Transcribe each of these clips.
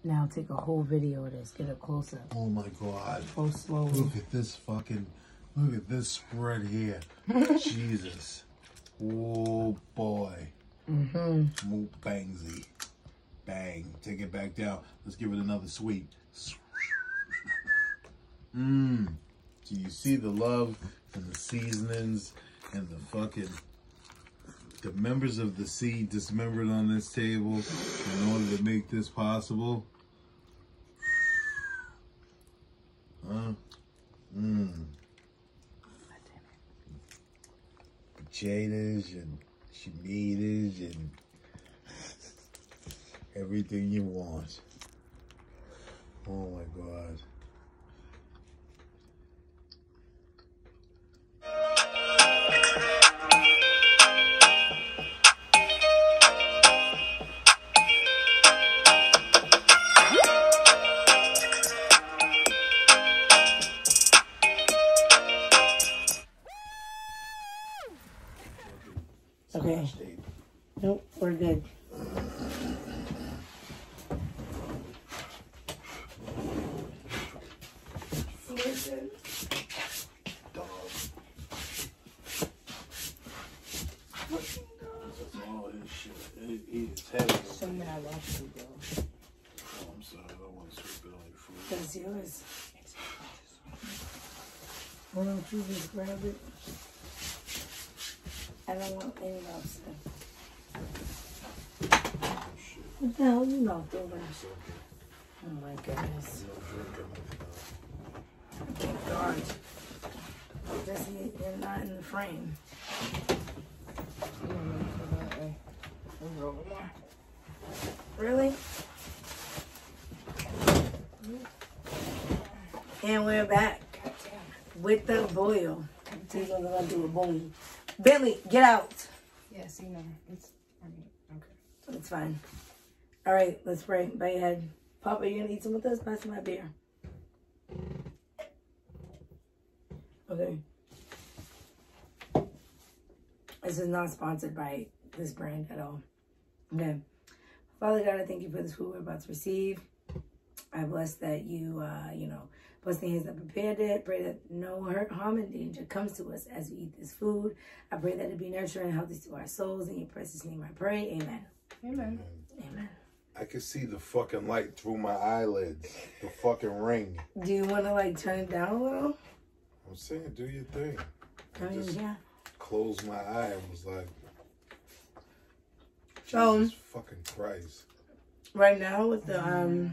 Now take a whole video of this. Get it closer. Oh my God. Go slowly. Look at this look at this spread here. Jesus. Oh boy. Move bangsy. Bang. Take it back down. Let's give it another sweep. Do you see the love and the seasonings and the members of the seed dismembered on this table in order to make this possible? Potatoes and tomatoes and everything you want. Oh my God. Okay. Nope, we're good. Listen. All his shit. It's heavy. So mad I lost you, bro. Oh, I'm sorry. I don't want to sweep it on your food. That's yours. Why don't you just grab it? I don't want any lobster. What the hell you knocked over? Oh my goodness. Thank God. Jesse, you're not in the frame. Really? And we're back with the boil. See what we're gonna do with boom. Billy, get out. Yes, you know. Okay. It's fine. All right, let's pray. Bow your head. Papa, you gonna eat some with us? Pass me my beer. Okay. This is not sponsored by this brand at all. Okay. Father God, I thank you for this food we're about to receive. I bless that you, bless the hands that prepared it. Pray that no hurt, harm, and danger comes to us as we eat this food. I pray that it be nurturing and healthy to our souls. In your precious name I pray. Amen. Amen. Amen. I can see the fucking light through my eyelids. The fucking ring. Do you want to, like, turn it down a little? I'm saying, do your thing. I mean, yeah. Closed my eye and was like, So, Jesus fucking Christ. right now with the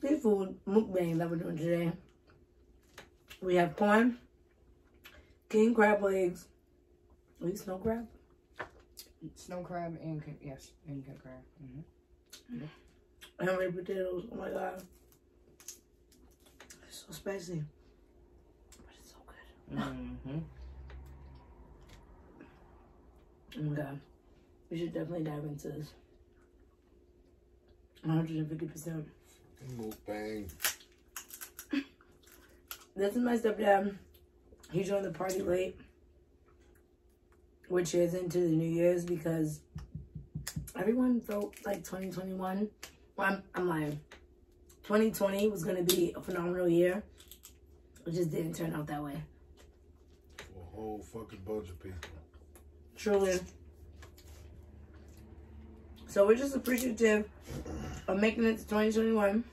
seafood mukbang that we're doing today, we have corn, king crab legs, at least snow crab. Snow crab and yes, and king crab. And red potatoes. Oh my God. It's so spicy. But it's so good. Oh my God. We should definitely dive into this. 150%. Mukbang. This is my stepdad. He joined the party late, which is into the New Year's because everyone felt like 2021. Well, I'm lying. 2020 was going to be a phenomenal year. It just didn't turn out that way. For a whole fucking bunch of people. Truly. So we're just appreciative of making it to 2021.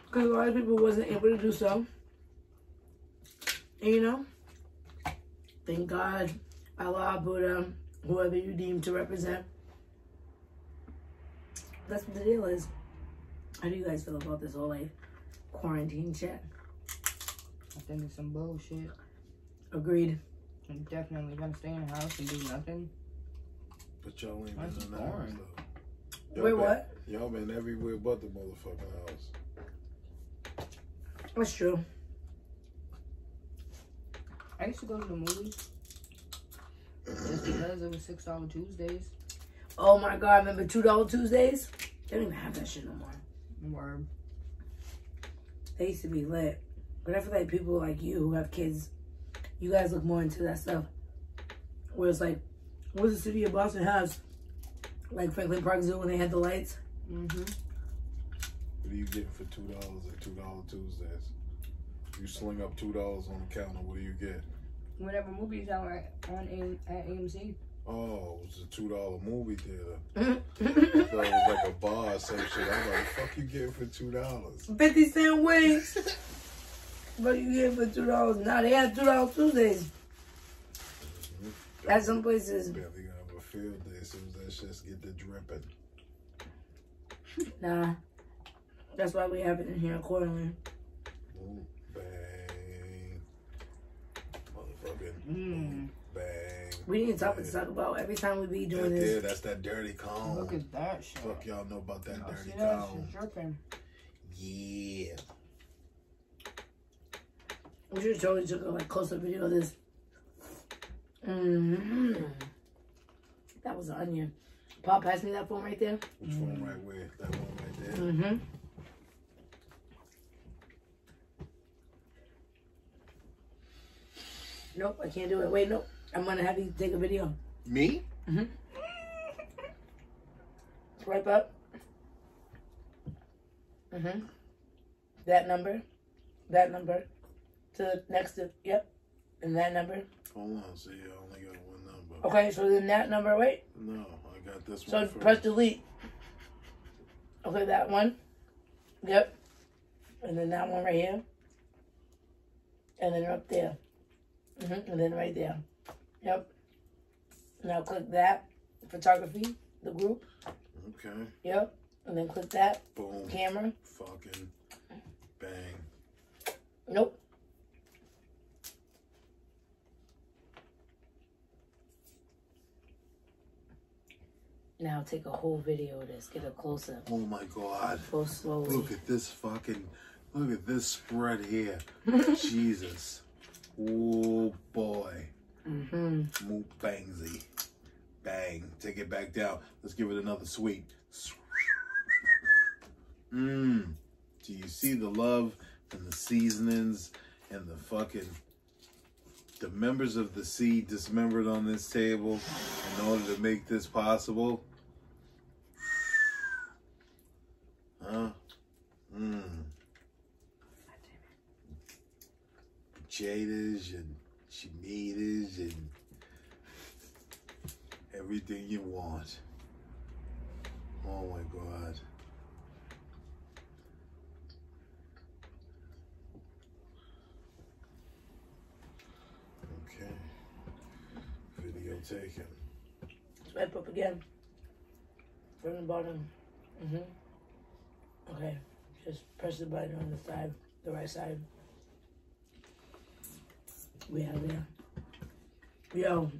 Because a lot of people wasn't able to do so. And you know, thank God, Allah, Buddha, whoever you deem to represent. That's what the deal is. How do you guys feel about this whole like quarantine shit? I think it's some bullshit. Agreed. I'm definitely gonna stay in the house and do nothing. But y'all ain't That's been in the house boring. though. Wait, what? Y'all been everywhere but the motherfucking house. That's true. I used to go to the movies just because it was $6 Tuesdays. Oh my God, remember $2 Tuesdays? They don't even have that shit no more. Word. They used to be lit. But I feel like people like you who have kids, you guys look more into that stuff. Where it's like, what does the city of Boston has Like Franklin Park Zoo when they had the lights. Mm-hmm. What are you getting for $2 at $2 Tuesdays? You sling up $2 on the counter. What do you get? Whatever movies out at AMC. Oh, it was a $2 movie theater. I thought it was like a bar or some shit. I was like, fuck you getting for $2? 50-cent wings. What you getting for $2? Now they have $2 Tuesdays. At some places. Yeah, we gonna have a field day as soon as that shit get the dripping. Nah. That's why we have it in here accordingly. Ooh, bang. Motherfucking bang. We need to talk about every time we be doing that this. There, that's that dirty comb. Look at that shit. Fuck y'all know about that dirty See that? comb. She's dripping. Yeah. We should totally took a like close-up video of this. That was an onion. Pop, pass me that phone right there. Which one right where? That one right there? Nope, I can't do it. Wait, nope. I'm gonna have you take a video. Me? Swipe up. That number. That number. To next to, yep. And that number. Hold on, see, I only got one number. Okay, so then that number, wait. No, I got this So one first. press delete. Okay, that one. Yep. And then that one right here. And then up there. And then right there. Yep. Now click that. Photography. The group. Okay. Yep. And then click that. Boom. Camera. Fucking bang. Nope. Now take a whole video of this. Get a close up. Oh my God. Go slowly. Look at this spread here. Jesus. Oh boy. Bangsy. Bang. Take it back down. Let's give it another sweep. Do you see the love and the seasonings and the members of the seed dismembered on this table in order to make this possible? Huh? Potatoes and tomatoes and everything you want. Oh my God. Okay. Video taken. Swipe up again. From the bottom. Okay. Just press the button on the side, the right side. We have there. Yo.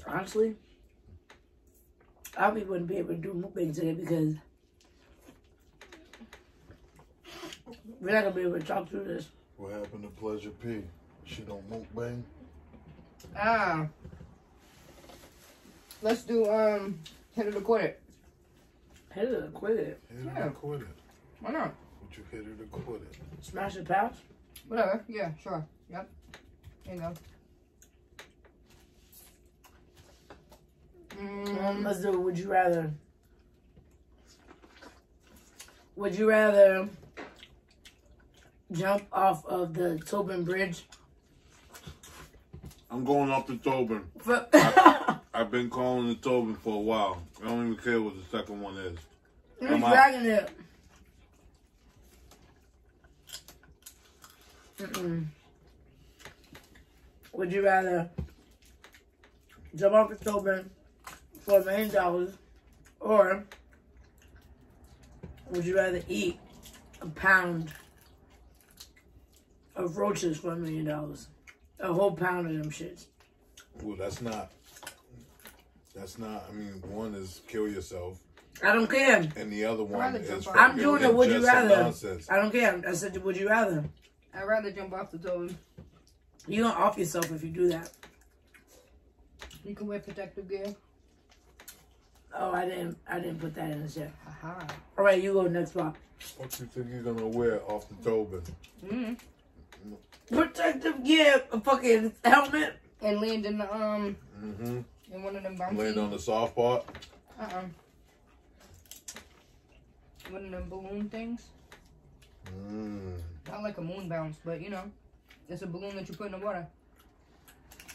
Honestly, I probably wouldn't be able to do mukbang today because we're not gonna be able to talk through this. What happened to Pleasure P? She don't mukbang? Let's do hit it or quit it. Hit it or quit it. Hit it or quit it? Why not? Would you hit it or quit it? Smash the pouch? Whatever. Yeah, sure. Yep. There you go. Let's do would you rather. Would you rather jump off of the Tobin Bridge? I'm going off the Tobin. I've been calling the Tobin for a while. I don't even care what the second one is. I'm dragging it. Would you rather jump off the Tobin for $1 million, or would you rather eat a pound of roaches for $1 million? A whole pound of them shits. Well, that's not, I mean, one is kill yourself. I don't care. And the other one is I'm doing it, would you rather? Nonsense. I don't care. I said, would you rather? I'd rather jump off the Tobin. You're going to off yourself if you do that. You can wear protective gear. Oh, I didn't put that in the shit. Aha. All right, you go next spot. What you think you're gonna wear off the Tobin? Protective gear, a fucking helmet. And land in the And one of them bouncy. Laying on the soft part? One of them balloon things. Not like a moon bounce, but you know, it's a balloon that you put in the water.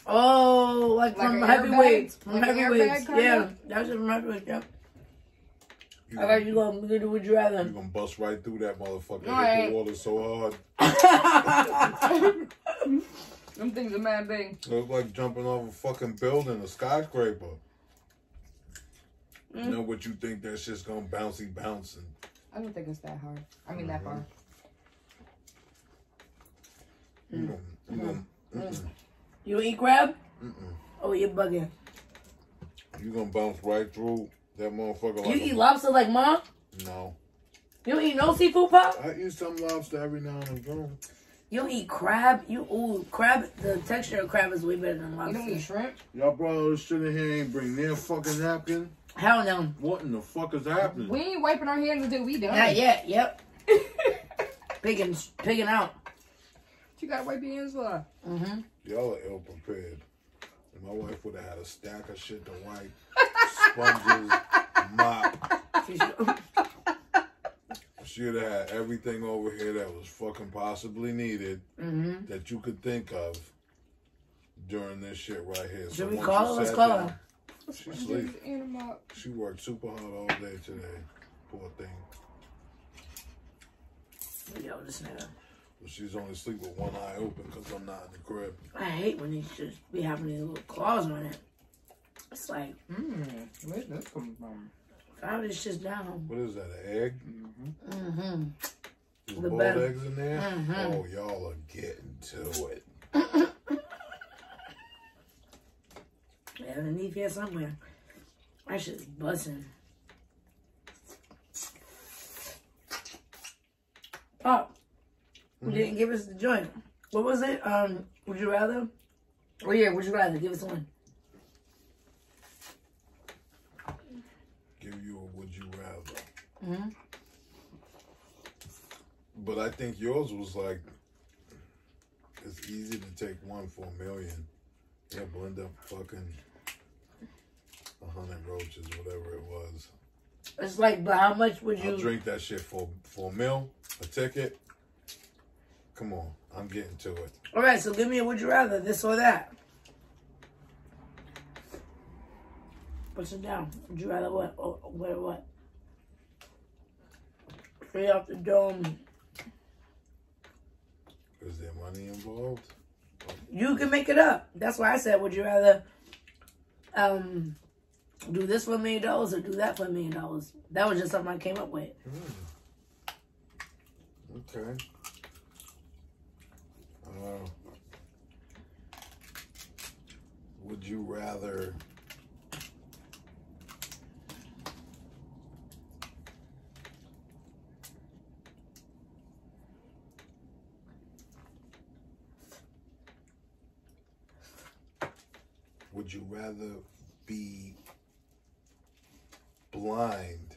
Oh, like from heavyweights. From Like heavyweights. airbag, Yeah, that's from heavyweights. Yeah. All right, you gonna do what you rather. You gonna bust right through that motherfucker. No, Hit the water so hard. Them things are mad big. It look like jumping off a fucking building, a skyscraper. You know what you think that shit's gonna bouncing. I don't think it's that hard. I mean that far. You eat crab? Oh, you're bugging. You gonna bounce right through that motherfucker. You eat lobster like mom? No. You don't eat no seafood, Pop? I eat some lobster every now and again. You don't eat crab? Crab, the texture of crab is way better than lobster. You don't eat shrimp? Y'all brought all this shit in here, ain't bring near fucking napkin? Hell no. What in the fuck is happening? We ain't wiping our hands until we done. Not yet, yep. Pigging out. You gotta wipe your hands for. Y'all are ill prepared. My wife would have had a stack of shit to wipe. Sponges, mop. She would have had everything over here that was fucking possibly needed that you could think of during this shit right here. Should we call her? Let's call her. She sleep. She worked super hard all day today. Poor thing. Yo, this nigga. But she's only asleep with one eye open because I'm not in the crib. I hate when these just be having these little claws on it. It's like, Where's this coming from? found this shit down. What is that, an egg? There's The boiled best. eggs in there? Oh, y'all are getting to it. Yeah, underneath here somewhere. That shit's buzzing. Oh, you didn't give us the joint. What was it? Would you rather? Oh yeah, would you rather? Give us one. Give you a would you rather. But I think yours was like, it's easy to take one for $1 million. Yeah, blend up fucking 100 roaches, whatever it was. It's like, but how much would you? I'll drink that shit for $1 million, a ticket. Come on, I'm getting to it. All right, so give me a would you rather, this or that. Push it down. Would you rather what? Or what? Straight off the dome. Is there money involved? You can make it up. That's why I said, would you rather do this for $1 million or do that for $1 million? That was just something I came up with. Okay. Would you rather be blind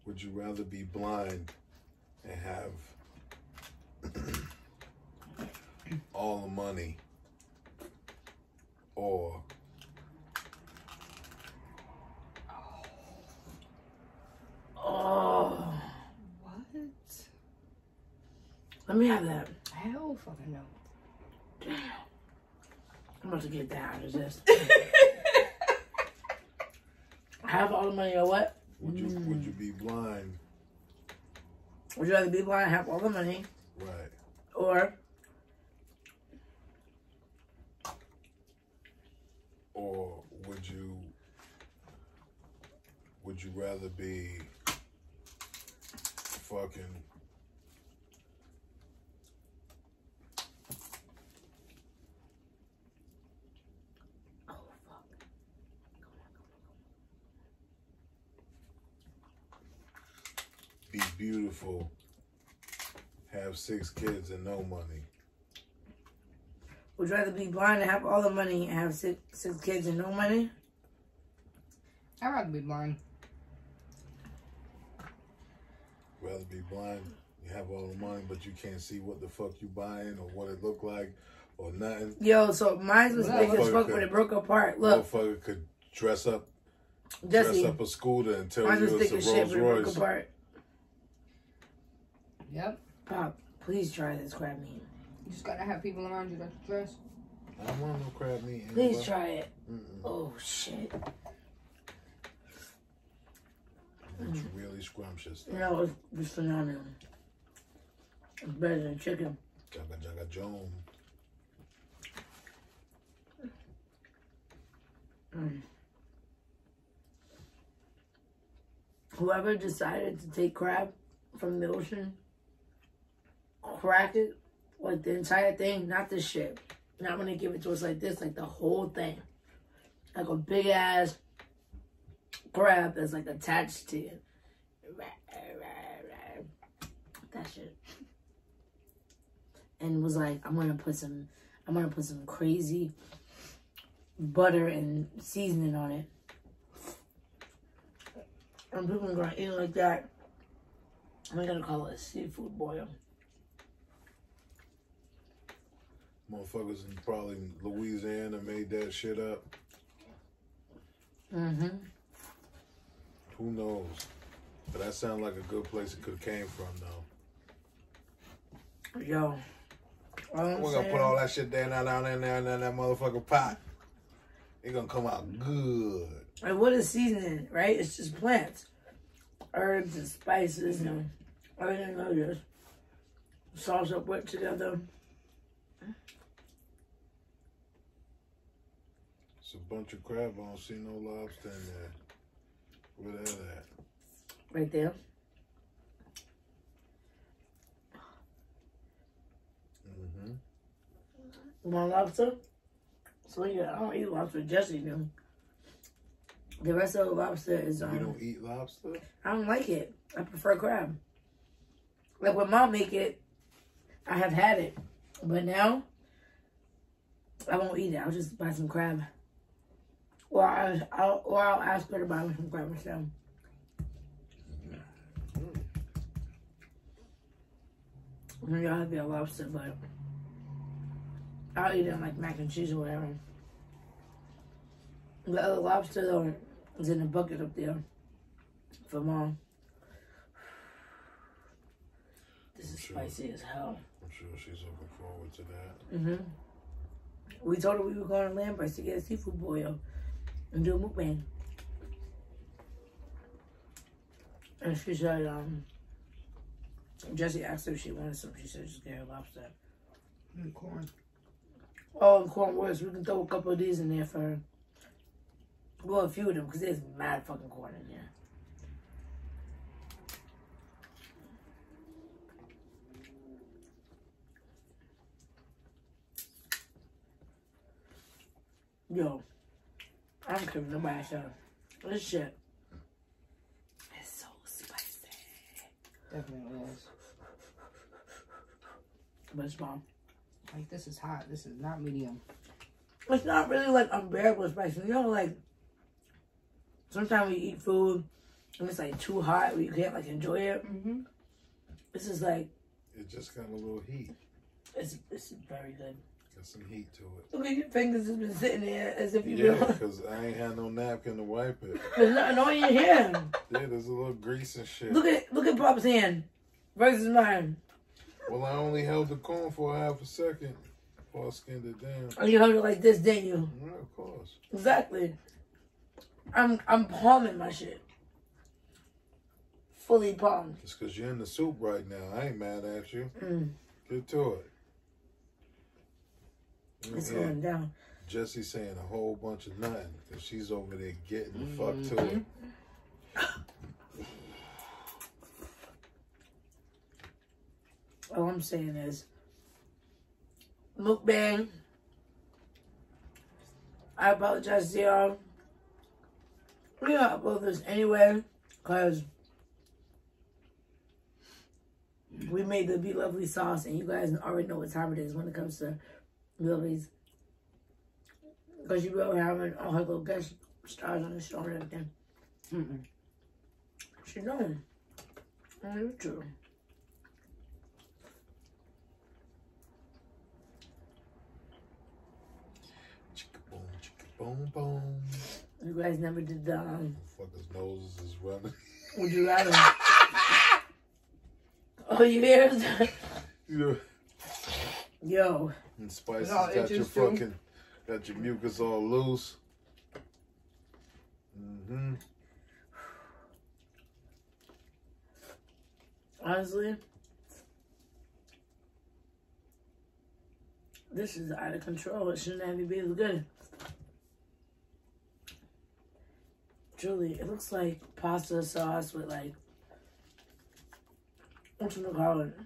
Would you rather be blind and have all the money, or What? Let me have that. Hell fucking no. Damn. I'm about to get down to this. Have all the money or what? would you be blind? Would you rather be blind and have all the money? Right. Or would you rather be fucking be beautiful, have 6 kids and no money? Would you rather be blind and have all the money and have six kids and no money? I'd rather be blind. Rather be blind, you have all the money, but you can't see what the fuck you buying or what it look like or nothing. Yo, so mine was big as fuck when it broke apart. Look, motherfucker could dress up Jesse, a scooter and tell mine you was it's thick a as shit Rolls when it broke Royce. apart. Yep. Pop, please try this crab meat. You just gotta have people around you that you trust. I don't want no crab meat. Please try it. Mm-mm. Oh shit. It's really scrumptious. No, it's phenomenal. It's better than chicken. Jaga Jaga Joan. Whoever decided to take crab from the ocean, crack it, like the entire thing, not this shit. Not when they give it to us like this, like the whole thing. Like a big ass crab that's like attached to it. That shit. And was like, I'm gonna put some crazy butter and seasoning on it. And people are gonna eat it like that. I'm gonna call it a seafood boil. Motherfuckers in probably Louisiana made that shit up. Mm-hmm. Who knows? But that sounds like a good place it could have came from, though. Yo. We're gonna put all that shit down in there in that motherfucking pot. It's gonna come out good. And what is seasoning, right? It's just plants. Herbs and spices and everything like this. Sauce up put together. It's a bunch of crab. I don't see no lobster in there. Where that at? Right there. Mm-hmm. You want lobster? So yeah, I don't eat lobster. Jesse do. The rest of the lobster is You don't eat lobster? I don't like it. I prefer crab. Like when Mom make it, I have had it, but now I won't eat it. I'll just buy some crab, or I'll ask her to buy me some crab myself. Maybe I'll have a lobster, but I'll eat it like mac and cheese or whatever. The other lobster though is in a bucket up there for Mom. This is spicy as hell. I'm sure she's looking forward to that. Mm-hmm. We told her we were going to Lambert's to get a seafood boil and do a mukbang. And she said, Jessie asked her if she wanted some. She said, just get her lobster. And corn. Oh, and corn works. We can throw a couple of these in there for her. Well, a few of them, because there's mad fucking corn in there. Yo, I don't care if nobody says this shit. It's so spicy. Definitely is. But it's bomb. Like, this is hot. This is not medium. It's not really like unbearable spicy. You know, like sometimes we eat food and it's like too hot where you can't like enjoy it. Mm-hmm. This is like It just got a little heat. it's very good. Got some heat to it. Look at your fingers has been sitting there as if you Yeah, know. because I ain't had no napkin to wipe it. There's nothing on your hand. Yeah, there's a little grease and shit. Look at Pop's hand versus mine. Well, I only held the corn for half a second before I skinned it down. And you held it like this, didn't you? Yeah, of course. Exactly. I'm palming my shit. Fully palmed. It's because you're in the soup right now. I ain't mad at you. Mm. Get to it. It's Yeah. going down. Jessie saying a whole bunch of nothing because she's over there getting the fuck to it. All I'm saying is, mukbang. I apologize to y'all. We're gonna upload this anyway, because we made the Be Lovely sauce, and you guys already know what time it is when it comes to Be Lovely's. Because you will having all her little guest stars on the show and everything. She knows. On YouTube. Boom, boom. You guys never did the, Fucker's noses is running. would you rather? Oh, you hear? You know, Yo. and Spicy's No, it got your just do. fucking, got your mucus all loose. Mm-hmm. Honestly, this is out of control. It shouldn't have to be as good. Truly, it looks like pasta sauce with like, what you call it?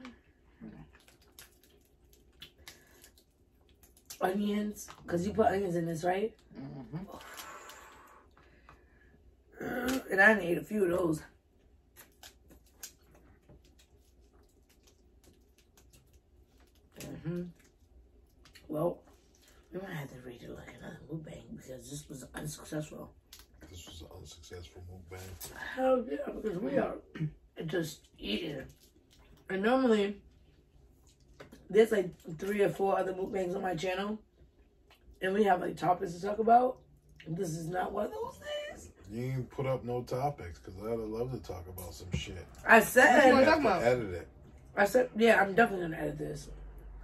Onions, because you put onions in this, right? Mm-hmm. And I done ate a few of those. Well, we might have to redo like another mukbang because this was unsuccessful. This was an unsuccessful mukbang. Hell yeah, because we are just eating. And normally, there's like 3 or 4 other mukbangs on my channel. And we have like topics to talk about. This is not one of those things. You ain't put up no topics because I'd love to talk about some shit. I What you said, wanna I talk have to about? edit it. yeah, I'm definitely going to edit this.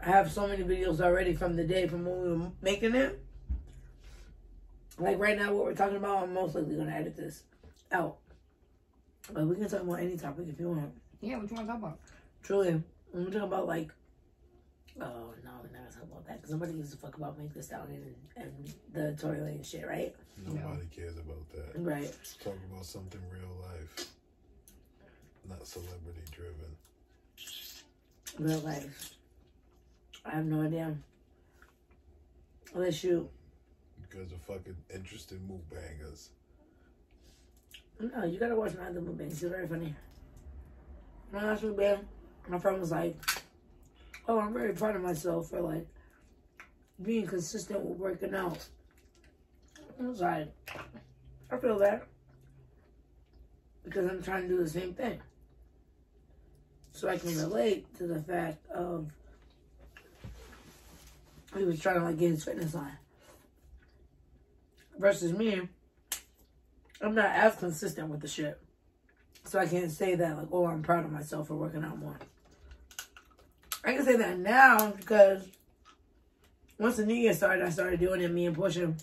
I have so many videos already from the day from when we were making it. Like right now, what we're talking about, I'm most likely going to edit this out. But we can talk about any topic if you want. Yeah, what you want to talk about? Truly, we're talking about like, oh no, we're not going to talk about that because nobody gives a fuck about Make This Stallion and the Tory Lane shit, right? Nobody cares about that. Right. Talk about something real life, not celebrity driven. Real life. I have no idea. Unless you, Because of fucking interesting mukbangers. no, you gotta watch my other mukbangs. It's very funny. My last mukbang, my friend was like, oh, I'm very proud of myself for like being consistent with working out. I was like, I feel that. Because I'm trying to do the same thing. So I can relate to the fact of he was trying to like get his fitness on. Versus me, I'm not as consistent with the shit. So I can't say that like, oh, I'm proud of myself for working out more. I can say that now because once the new year started, I started doing it, me and Portia.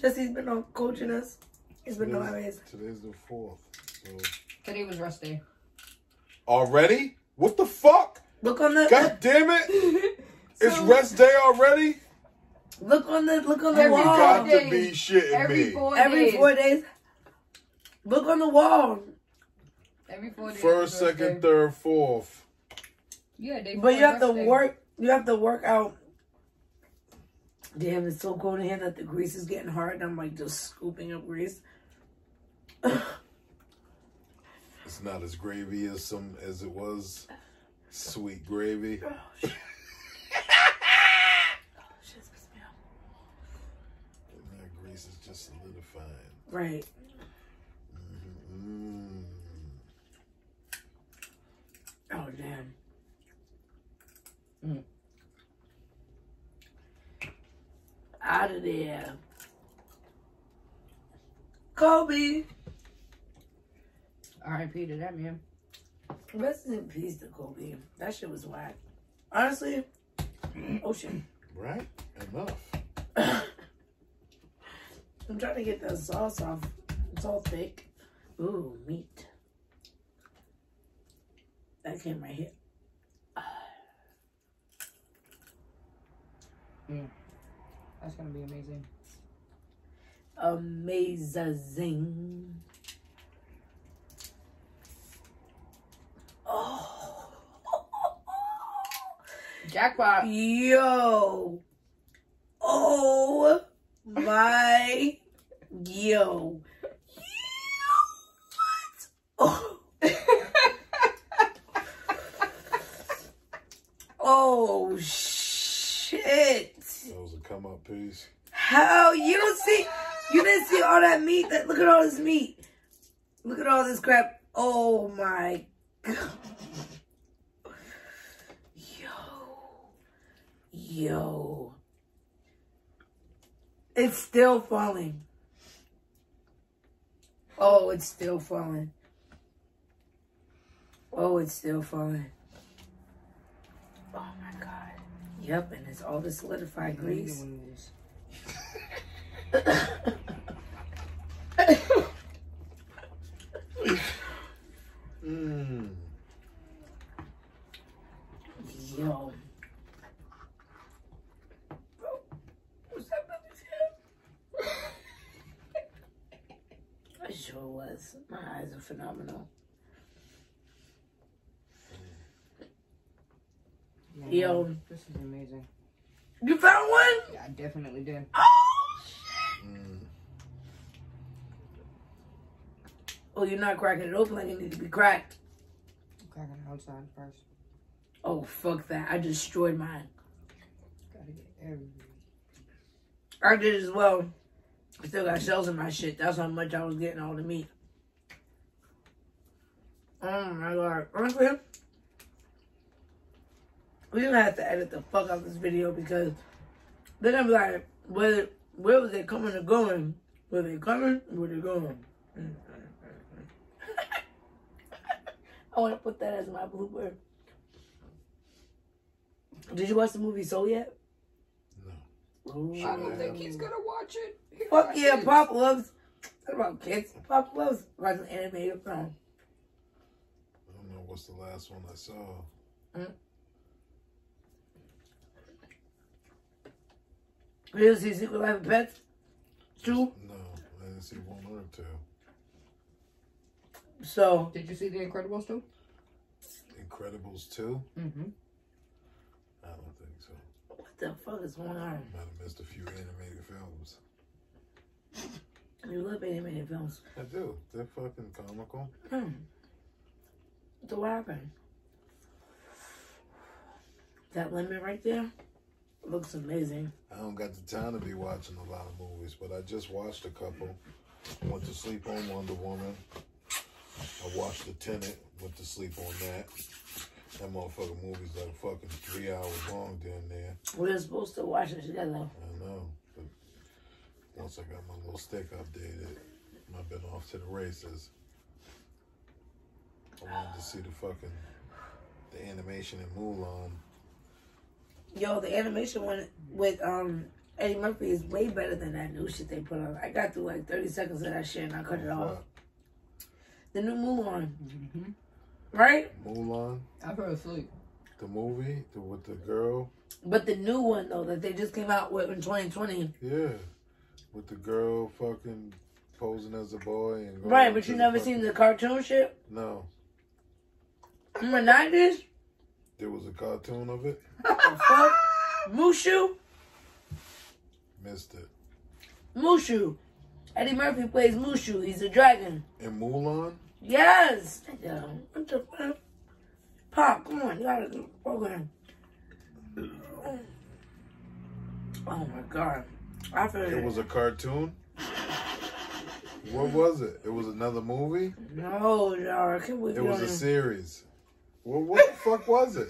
Jesse's been on coaching us. He's been doing it. Today's the 4th. So Today was rest day. already? What the fuck? Look on the God damn it! It's rest day already? look on the Every You wall. got to days. be shitting Every me. 4 Every days. 4 days. Look on the wall. Every 4 days. First, is rest second, day. third, fourth. Yeah, day But 4 you have to rest day. work. You have to work out. Damn, it's so cold in here that the grease is getting hard. And I'm like just scooping up grease. It's not as gravy as it was. Sweet gravy. Oh, shit. Shit's pissing me off. And that grease is just solidifying. Right. Mm. Oh damn. Out of there. Kobe. R.I.P. to that man. Rest in peace to Kobe. That shit was whack. Honestly, ocean. Right? Enough. I'm trying to get that sauce off. It's all thick. Ooh, meat. That came right here. That's gonna be amazing. Amazing. Oh. Jackpot. Yo. Oh my. Yo. What? Oh shit. That was a come up piece. How you don't see? You didn't see all that meat? Look at all this meat. Look at all this crap. Oh my god. Yo. It's still falling. Oh, it's still falling. Oh, it's still falling. Oh my God. Yep, and it's all the solidified grease. Yo. What's that baby's head? It sure was. My eyes are phenomenal. Man, Yo. this is amazing. You found one? Yeah, I definitely did. Oh, shit. Oh, you're not cracking it open like it needs to be cracked. I'm cracking the outside first. Oh, fuck that. I destroyed mine. Gotta get everything. I did as well. I still got shells in my shit. That's how much I was getting all the meat. Oh my God. Honestly, we're gonna have to edit the fuck out this video because they're gonna be like, where was they coming or going? Were they coming? Were they going? I want to put that as my blooper. Did you watch the movie Soul yet? No. Ooh. I don't think he's gonna watch it. Fuck yeah, Pop loves. What about kids? Pop loves watching animated film. I don't know what's the last one I saw. You didn't see Secret Life of Pets 2? No, I didn't see 1 or 2. So, Did you see The Incredibles 2? Incredibles 2? Mm-hmm. I don't think so. what the fuck is going on? Might have missed a few animated films. You love animated films. I do. They're fucking comical. So what happened? That lemon right there looks amazing. I don't got the time to be watching a lot of movies, but I just watched a couple. Went to sleep on Wonder Woman. I watched The Tenet. Went to sleep on that. That motherfucking movie's like fucking 3 hours long down there. We were supposed to watch it together. I know. But once I got my little stick updated, I've been off to the races. I wanted to see the animation in Mulan. Yo, the animation one with Eddie Murphy is way better than that new shit they put on. I got through like 30 seconds of that shit and I cut it off. The new Mulan. Mm-hmm. Right? Mulan? I fell asleep. The movie? With the girl? But the new one, though, that they just came out with in 2020. Yeah. With the girl fucking posing as a boy. And going Right, but to you the never fucking- seen the cartoon shit? No. In the 90s? There was a cartoon of it? The fuck? Mushu? Missed it. Mushu. Eddie Murphy plays Mushu. He's a dragon. In Mulan? Yes. What the fuck? Pop, come on. You gotta do the program. Oh my God. I feel It was a cartoon? What was it? It was another movie? No, y'all. I can't believe It you was a don't series. Well, what the fuck was it?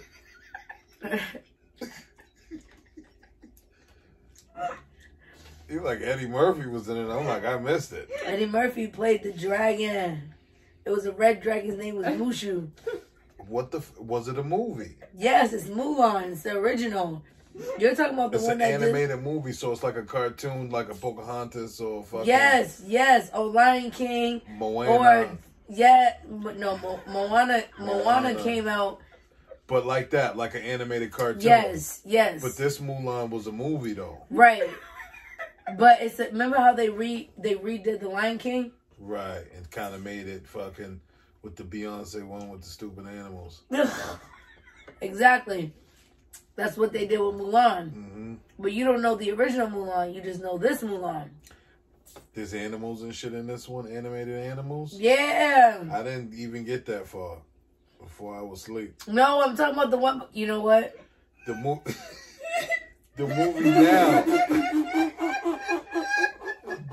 You like Eddie Murphy was in it. I'm like, I missed it. Eddie Murphy played the dragon. It was a red dragon. His name was Mushu. What the? Was it a movie? Yes, it's Mulan. It's the original. You're talking about the It's one an that animated movie, so it's like a cartoon, like a Pocahontas or fucking Yes. Oh, Lion King. Moana. Or Moana came out. But like that, like an animated cartoon. Yes. But this Mulan was a movie though. Right. But remember how they redid the Lion King? Right, and kind of made it fucking with the Beyonce one with the stupid animals. Exactly. That's what they did with Mulan. Mm-hmm. But you don't know the original Mulan. You just know this Mulan. There's animals and shit in this one, animated animals. Yeah. I didn't even get that far before I was asleep. No, I'm talking about the one. You know what? The the movie now.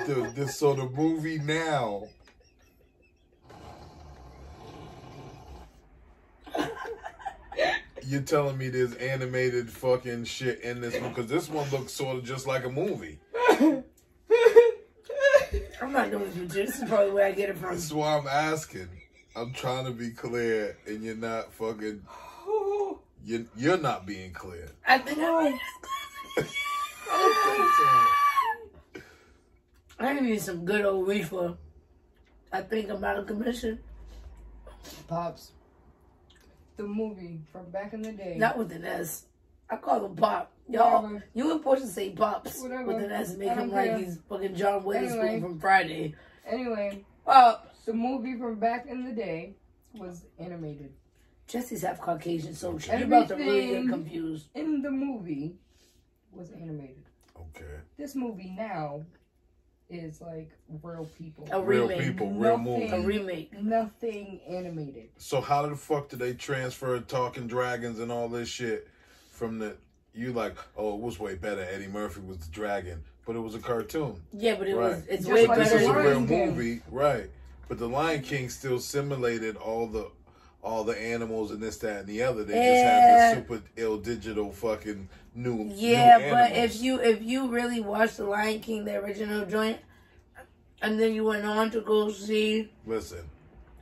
The movie now. You're telling me there's animated fucking shit in this one? Because this one looks sort of just like a movie. I'm not doing this with you. This is probably where I get it from. That's why I'm asking. I'm trying to be clear, and you're not fucking. You're not being clear. I think I need some good old reefer. I think I'm out of commission. Pops. The movie from back in the day. Not with an S. I call him Pop. Y'all, Whatever. you and Portia say Pops Whatever. with an S and make I him don't like care. he's fucking John Witherspoon Anyway. from Friday. Anyway, Pops. the movie from back in the day was animated. Jesse's half Caucasian, so Okay. you're about to really get Everything- confused. In the movie was animated. Okay. This movie now is like real people. A Real remake. people, real Nothing. A movie. remake. Nothing animated. So how the fuck did they transfer Talking Dragons and all this shit from the? You like, oh, it was way better. Eddie Murphy was the dragon, but it was a cartoon. Yeah, but it Right. was. It's Just way like This better. is a The real Lion King. movie, right? But the Lion King still simulated all the animals and this, that, and the other. They just had the super ill digital fucking new. Yeah, new but animals. if you really watched The Lion King, the original joint, and then you went on to go see. Listen,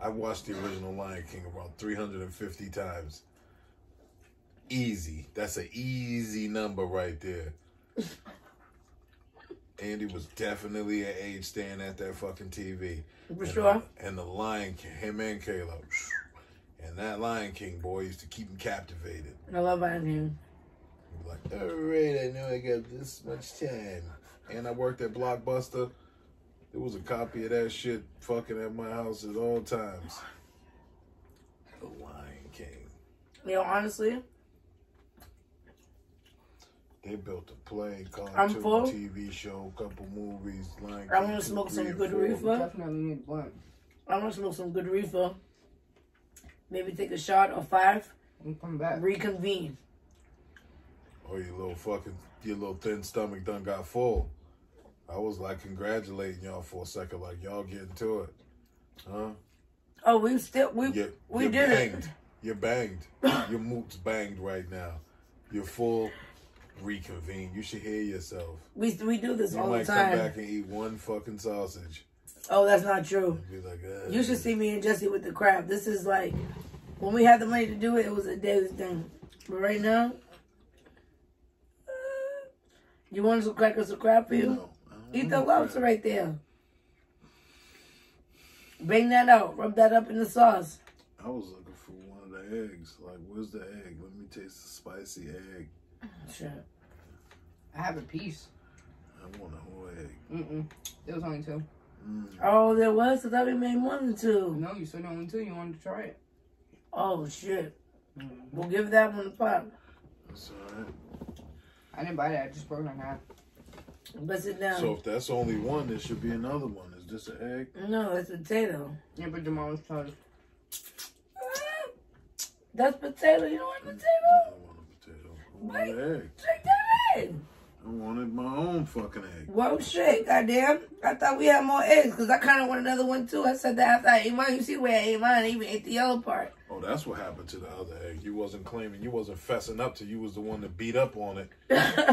I watched the original Lion King around 350 times. Easy. That's an easy number right there. Andy was definitely at age staying at that fucking TV. For And, sure. And the Lion King, him and Caleb. And that Lion King boy used to keep him captivated. I love Lion King. He'd be like, all right, I know I got this much time. And I worked at Blockbuster. There was a copy of that shit fucking at my house at all times. The Lion King. You know, honestly, They built a play, I'm cartoon, full. TV show, couple movies, Lion I King wanna 2, smoke 3, some and good 4. reefer. Definitely need one. I want to smoke some good reefer. Maybe take a shot or 5. And come back. Reconvene. Oh, your little thin stomach done got full. I was like congratulating y'all for a second, like y'all getting to it. Huh? Oh, we You're did banged. it. You're banged. Your moot's banged right now. You're full. Reconvene. You should hear yourself. We do this You all the might come time. back and eat one fucking sausage. Oh, that's not true. And be like, You should see me and Jesse with the crab. This is like, when we had the money to do it, it was a daily thing. But right now, you want some crackers or crab for you? No, I don't Eat want the no lobster crab. right there. Bang that out. Rub that up in the sauce. I was looking for one of the eggs. Like, where's the egg? Let me taste the spicy egg. Sure. I have a piece. I want a whole egg. Mm-mm. There was only 2. Oh, there was? I thought we made more than 2. No, you said only 2. You wanted to try it. Oh, shit. Mm-hmm. We'll give that one a pop. That's all right. I didn't buy that. I just broke it in half. Bust it down. So if that's only one, there should be another one. Is this an egg? No, it's potato. Yeah, but Jamal's toast. That's potato. You don't want I potato? don't want a potato. I want Wait. an egg. Take that egg. I wanted my own fucking egg. Well, shit, goddamn. I thought we had more eggs because I kind of want another one too. I said that after I ate mine. You see where I ate mine, I even ate the yellow part. Oh, that's what happened to the other egg. You wasn't claiming, you wasn't fessing up to. You was the one that beat up on it.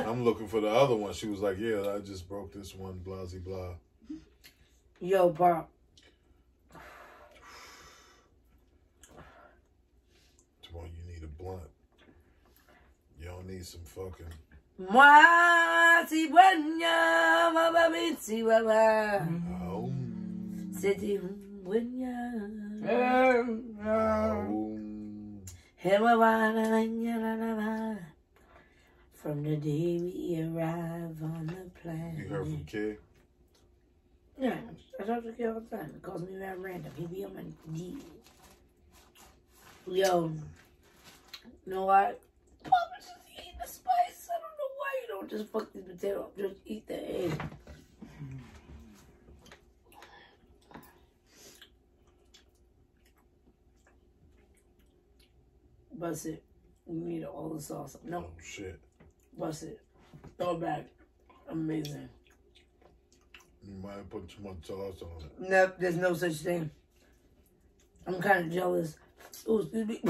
I'm looking for the other one. She was like, yeah, I just broke this one, blah, blah, blah. Yo, Pop. That's why you need a blunt. You don't need some fucking... Moi, si buena, mama, si baba. Oh. City, buena. Oh. From the day we arrive on the planet. You heard from Kid? Yeah, I talk to Kid all the time. He calls me that random. He be on my D. Yo, you know what? Papa just eating the spice. I don't know why you don't just fuck this potato up. Just eat the egg. Bust it. We need all the sauce. No, Oh, shit. bust it. Throw it back. Amazing. You might have put too much sauce on it. Nope, there's no such thing. I'm kind of jealous. Oh, excuse me.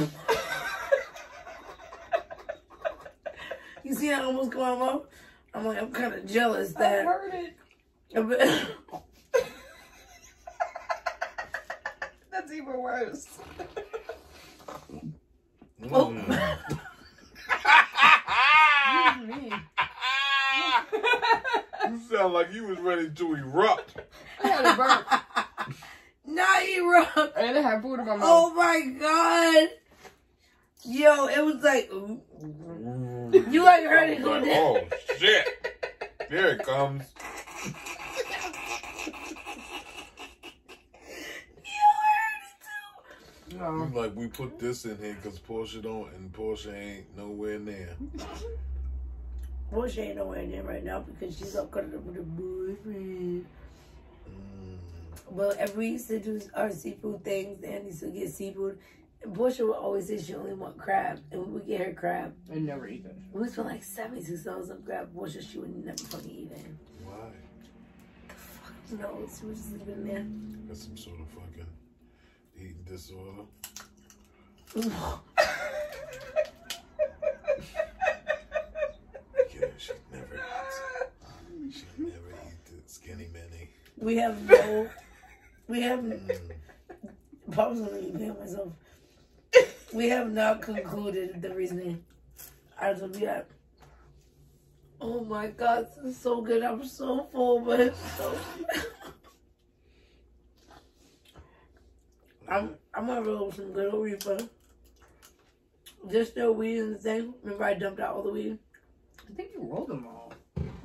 You see how I almost come out? I'm like, I'm kind of jealous I that heard it. That's even worse. Oh. You sound like you was ready to erupt. I had a burp. Not erupt. And I had food in my mouth. Oh my god. Yo, it was like, you like heard it go down. Oh shit. Here it comes. No. Like, we put this in here because Portia don't, and Portia ain't nowhere near. Portia ain't nowhere near right now because she's all cut up with her boyfriend. Well, if we used to do our seafood things, and used to get seafood, and Portia would always say she only want crab, and we would get her crab. I never eat that. We would spend like $76 on crab. Portia, she would never fucking eat it. Why? No, she was just living there. Got some sort of fucking eating disorder. Yeah, she never eat the skinny mini. We have Papa's gonna be paying myself. We have not concluded the reasoning. I was gonna be like, oh my god, this is so good. I'm so full, but it's so I'm gonna roll some good old reefer. Just no weed in the thing. Remember I dumped out all the weed? I think you rolled them all.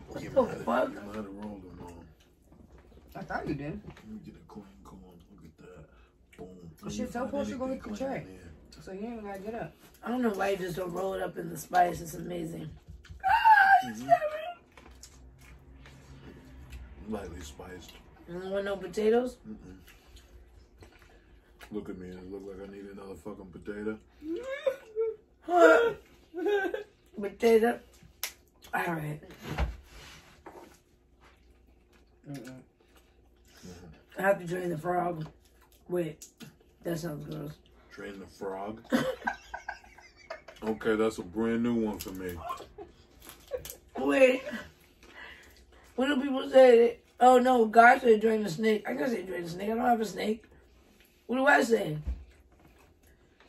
What You the might have- fuck? You might have rolled them all. I thought you did. Let me get a clean corn. Look at that. Boom. Well, shit, tell Portia go hit the Anything tray. clean in here. So you ain't even gotta get up. I don't know why you just don't roll it up in the spice. It's amazing. Lightly spiced. You don't want no potatoes? Mm-mm. Look at me. It look like I need another fucking potato. Potato. All right. I have to drain the frog. Wait, that sounds gross. Train the frog. Okay, that's a brand new one for me. Wait. What do people say? Oh no, God said drain the snake. I can say drain the snake. I don't have a snake. What do I say?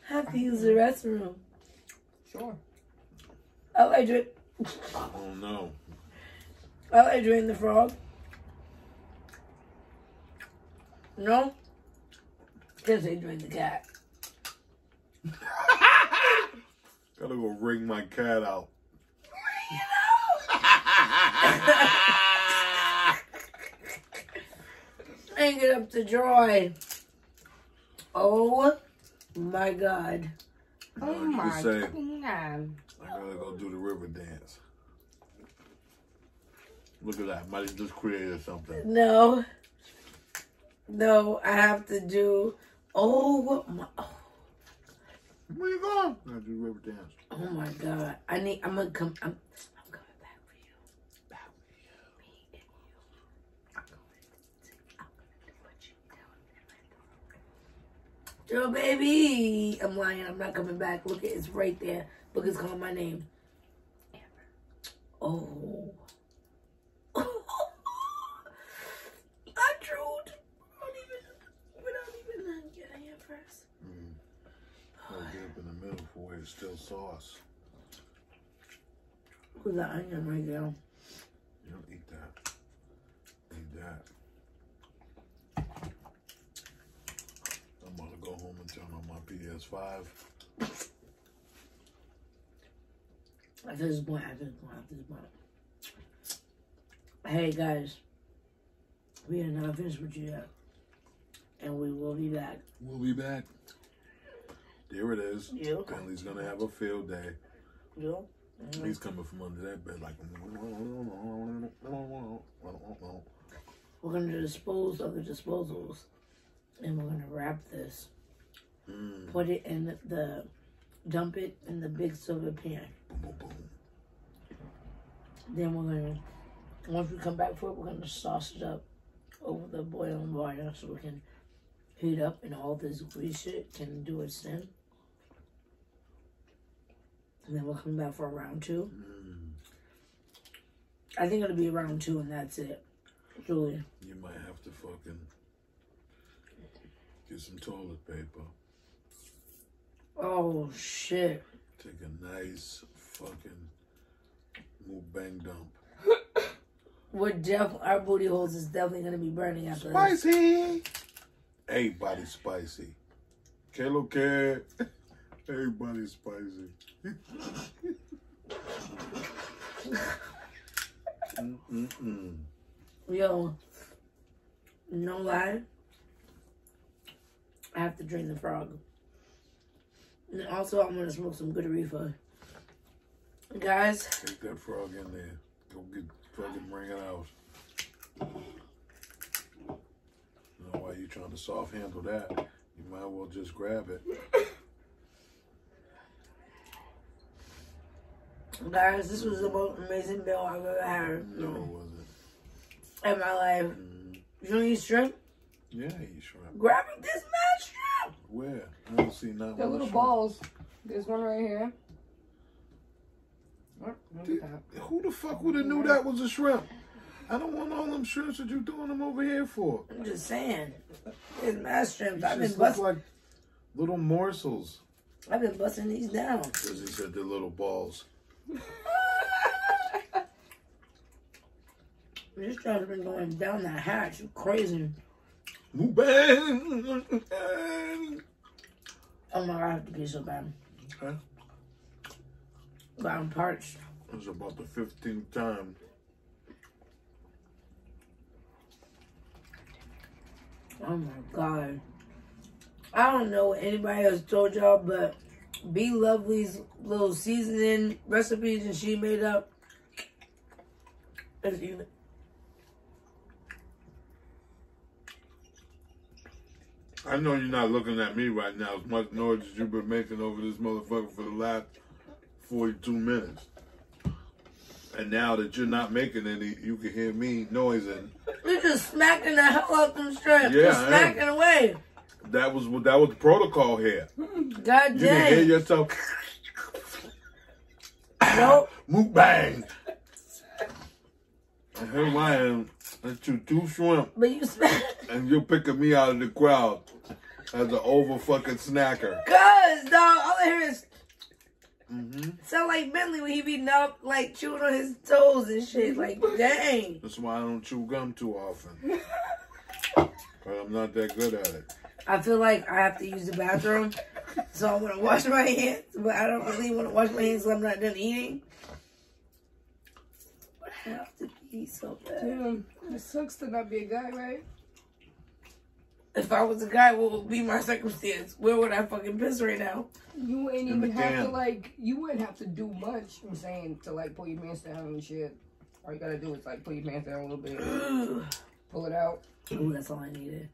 I have to use the restroom. Sure. I like drain. Oh no. I like drain the frog. No? Can't say drain the cat. Gotta go wring my cat out. Hang it up to dry. Oh my god. Oh You my could say, fucking god. I gotta go do the river dance. Look at that. Might have just created something. No. No, I have to do. Oh my. Where you going? I gotta do the river dance. Oh my god. I'm gonna come. I'm coming back for you. Back for you. Me and you. I'm gonna do what you tell me. Girl, baby. I'm lying. I'm not coming back. Look, it's right there. Look, it's calling my name. Amber. Oh. I drooled. Without even getting here first. I'll get up in the middle for where it's still sauce. Who's that onion right there? You don't eat that. Eat that. I'm about to go home and turn on my PS5. At this point. Hey guys, we are not finished with you yet, and we will be back. We'll be back. There it is. Yeah. Bentley's gonna have a field day. Yeah. He's coming from under that bed like. We're gonna dispose of the disposals, and we're gonna wrap this. Put it in dump it in the big silver pan. Boom, boom, boom. Then we're gonna, once we come back for it, we're gonna sauce it up over the boiling water so we can heat up and all this grease shit can do its thing. And then we'll come back for round 2. I think it'll be round 2 and that's it. Truly. You might have to fucking get some toilet paper. Oh, shit. Take a nice fucking mukbang dump. Our booty holes is definitely going to be burning after this. Spicy! Everybody's spicy. Que lo que? Everybody's spicy. Yo, no lie. I have to drain the frog. And also, I'm going to smoke some good reefer. Guys. Take that frog in there. Go get, fucking bring it out. You know why you trying to soft handle that? You might as well just grab it. Guys, this was the most amazing meal I've ever had. No, it wasn't. In my life. You don't eat shrimp? Yeah, I eat shrimp. Grab this mad shrimp. Where? I don't see nothing. The little balls. There's one right here. Who the fuck would have knew that was a shrimp? I don't want all them shrimps that you throwing them over here for. I'm just saying. There's mad shrimps. I've Just been look busting. like little morsels. I've been busting these down. Because he said they're little balls. This truck's been going down that hatch. You crazy. Mukbang. Oh my God, I have to pee so bad. Okay. God, I'm parched. It's about the 15th time. Oh my God. I don't know what anybody else told y'all, but B Lovely's little seasoning recipes and she made up. Is even. I know you're not looking at me right now as much noise as you've been making over this motherfucker for the last 42 minutes. And now that you're not making any, you can hear me noising. You're just smacking the hell out them strips. Yeah, Just smacking away. That was the protocol here. God You can hear dang. yourself. Nope. Mukbang. And here I am. That's you two shrimp. But you smack. And you're picking me out of the crowd as an over fucking snacker. Cuz, dog, all I hear is sound like Bentley when he be up, like chewing on his toes and shit. Like, dang. That's why I don't chew gum too often. But I'm not that good at it. I feel like I have to use the bathroom, so I'm gonna wash my hands, but I don't really want to wash my hands until I'm not done eating. But I have to pee so bad. Damn, it sucks to not be a guy, right? If I was a guy, what would be my circumstance? Where would I fucking piss right now? You wouldn't In the even have can. to, like, you wouldn't have to do much, I'm saying, to, like, pull your pants down and shit. All you gotta do is, like, pull your pants down a little bit, pull it out. Ooh, that's all I needed.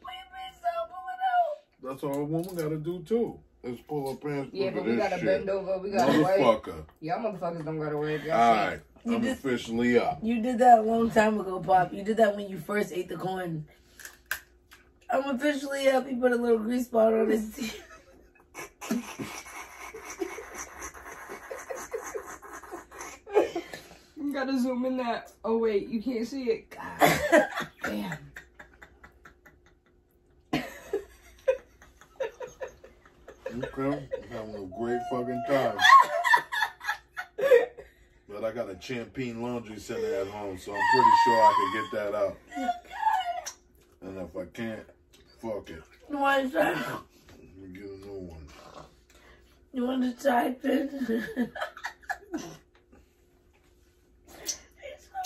Pull your pants down, pull it out. That's all a woman gotta do too. Is pull her pants. Yeah, Look but at we this gotta shit. bend over, we gotta wipe. Motherfucker. Y'all motherfuckers don't gotta wipe. Y'all All can't. right. You I'm just- officially up. You did that a long time ago, Pop. You did that when you first ate the corn. I'm officially up. He put a little grease spot on his teeth. You gotta zoom in that. Oh, wait, you can't see it. God damn. Okay. I'm having a great fucking time. But I got a Champagne laundry center at home, so I'm pretty sure I can get that out. And if I can't, fuck it. You want to try? Let me get a new one. You want to type it? It's so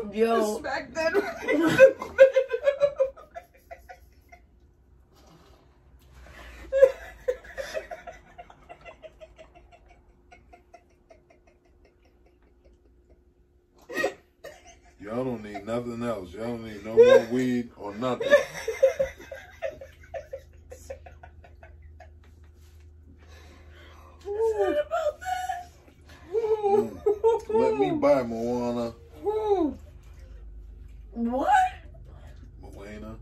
bad. Yo. Smack that. Y'all don't need nothing else. Y'all don't need no more weed or nothing. About that. Let me buy Moana. What? Moana.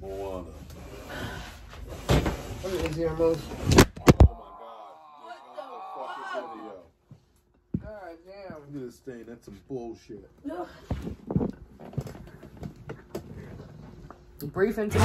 Moana. Look at this remote. Oh my God. What the Fucking video. God damn. Damn. Look at this stain. That's some bullshit. No. Brief into